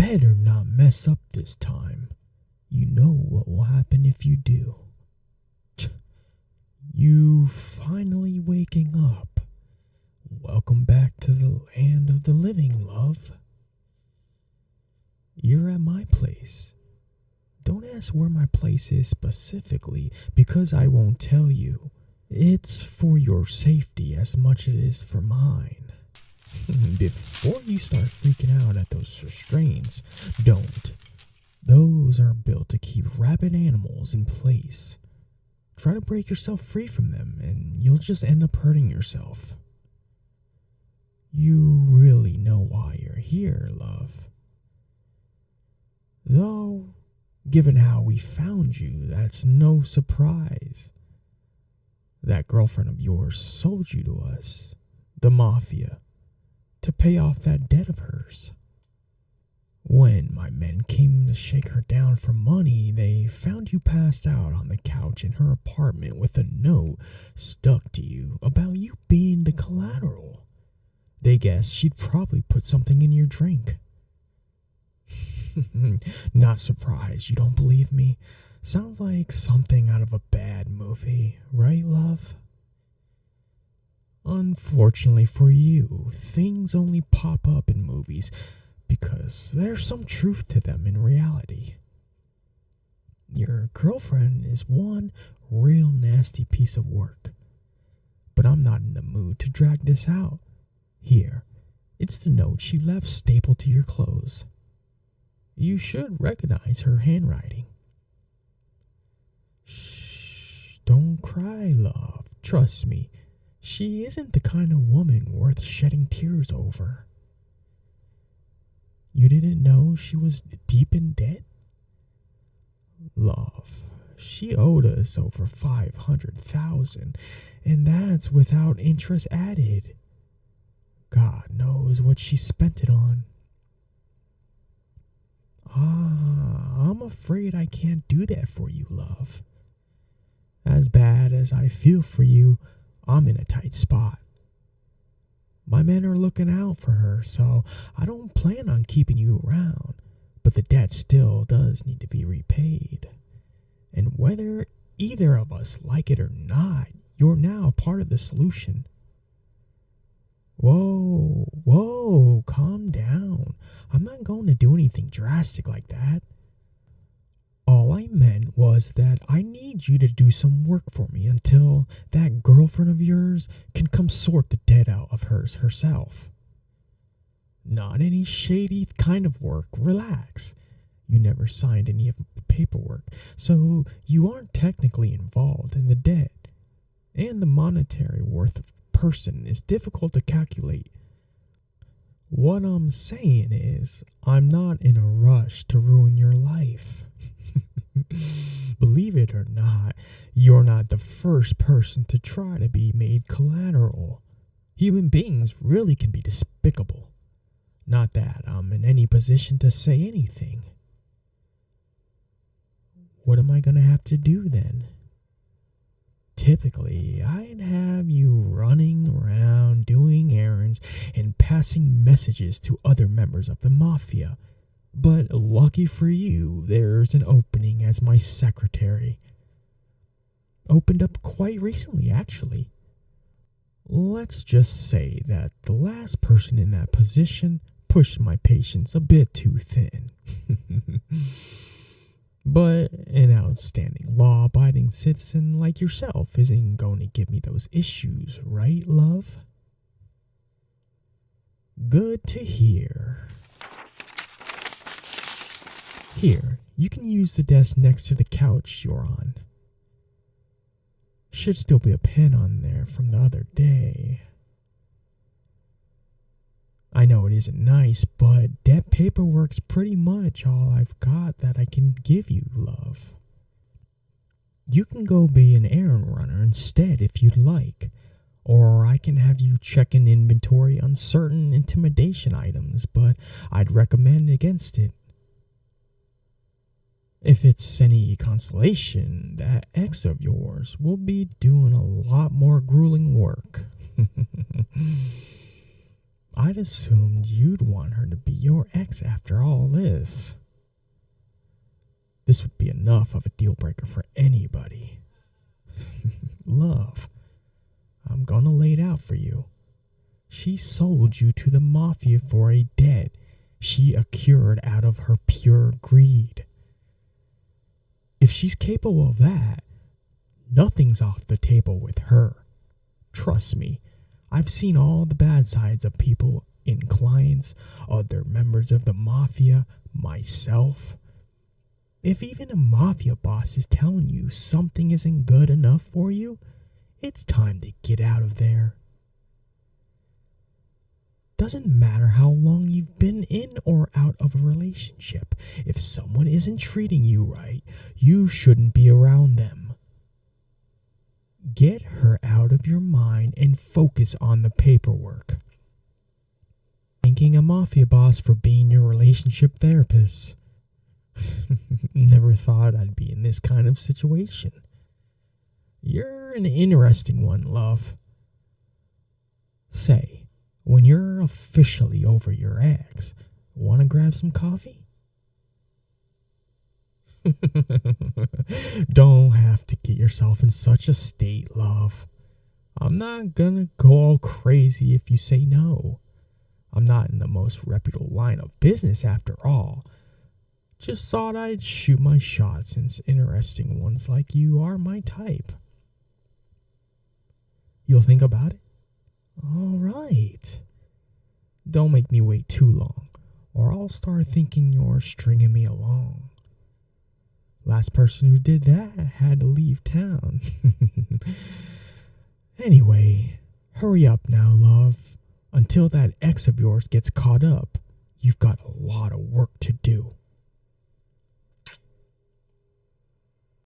better not mess up this time. You know what will happen if you do. You finally waking up. Welcome back to the land of the living, love. You're at my place. Don't ask where my place is specifically, because I won't tell you. It's for your safety as much as it is for mine. Before you start freaking out at those restraints, don't. Those are built to keep rabid animals in place. Try to break yourself free from them, and you'll just end up hurting yourself. You really know why you're here, love. Though, given how we found you, that's no surprise. That girlfriend of yours sold you to us, the Mafia, to pay off that debt of hers. When my men came to shake her down for money, they found you passed out on the couch in her apartment with a note stuck to you about you being the collateral. They guessed she'd probably put something in your drink. Not surprised you don't believe me. Sounds like something out of a bad movie, right, love? Unfortunately for you, things only pop up in movies because there's some truth to them in reality. Your girlfriend is one real nasty piece of work, but I'm not in the mood to drag this out. Here, it's the note she left stapled to your clothes. You should recognize her handwriting. Shh, don't cry, love. Trust me, she isn't the kind of woman worth shedding tears over. You didn't know she was deep in debt? Love, she owed us over $500,000, and that's without interest added. God knows what she spent it on. I'm afraid I can't do that for you, love. As bad as I feel for you, I'm in a tight spot. My men are looking out for her, so I don't plan on keeping you around, but the debt still does need to be repaid. And whether either of us like it or not, you're now part of the solution. Whoa, calm down. I'm not going to do anything drastic like that. All I meant was that I need you to do some work for me until that girlfriend of yours can come sort the debt out of hers herself. Not any shady kind of work, relax. You never signed any of the paperwork, so you aren't technically involved in the debt. And the monetary worth of a person is difficult to calculate. What I'm saying is, I'm not in a rush to ruin your life. Believe it or not, you're not the first person to try to be made collateral. Human beings really can be despicable. Not that I'm in any position to say anything. What am I going to have to do then? Typically, I'd have you running around doing errands and passing messages to other members of the Mafia. But lucky for you, there's an opening as my secretary. Opened up quite recently, actually. Let's just say that the last person in that position pushed my patience a bit too thin. But an outstanding law-abiding citizen like yourself isn't going to give me those issues, right, love? Good to hear. Here, you can use the desk next to the couch you're on. Should still be a pen on there from the other day. I know it isn't nice, but debt paperwork's pretty much all I've got that I can give you, love. You can go be an errand runner instead if you'd like, or I can have you check an inventory on certain intimidation items, but I'd recommend against it. If it's any consolation, that ex of yours will be doing a lot more grueling work. I'd assumed you'd want her to be your ex after all this. This would be enough of a deal breaker for anybody. Love, I'm gonna lay it out for you. She sold you to the Mafia for a debt she accrued out of her pure greed. If she's capable of that, nothing's off the table with her. Trust me, I've seen all the bad sides of people in clients, other members of the Mafia, myself. If even a Mafia boss is telling you something isn't good enough for you, it's time to get out of there. Doesn't matter how long you've been in or out of a relationship. If someone isn't treating you right, you shouldn't be around them. Get her out of your mind and focus on the paperwork. Thanking a Mafia boss for being your relationship therapist. Never thought I'd be in this kind of situation. You're an interesting one, love. Say, when you're officially over your ex, want to grab some coffee? Don't have to get yourself in such a state, love. I'm not gonna go all crazy if you say no. I'm not in the most reputable line of business after all. Just thought I'd shoot my shot since interesting ones like you are my type. You'll think about it? All right. Don't make me wait too long, or I'll start thinking you're stringing me along. Last person who did that had to leave town. Anyway, hurry up now, love. Until that ex of yours gets caught up, you've got a lot of work to do.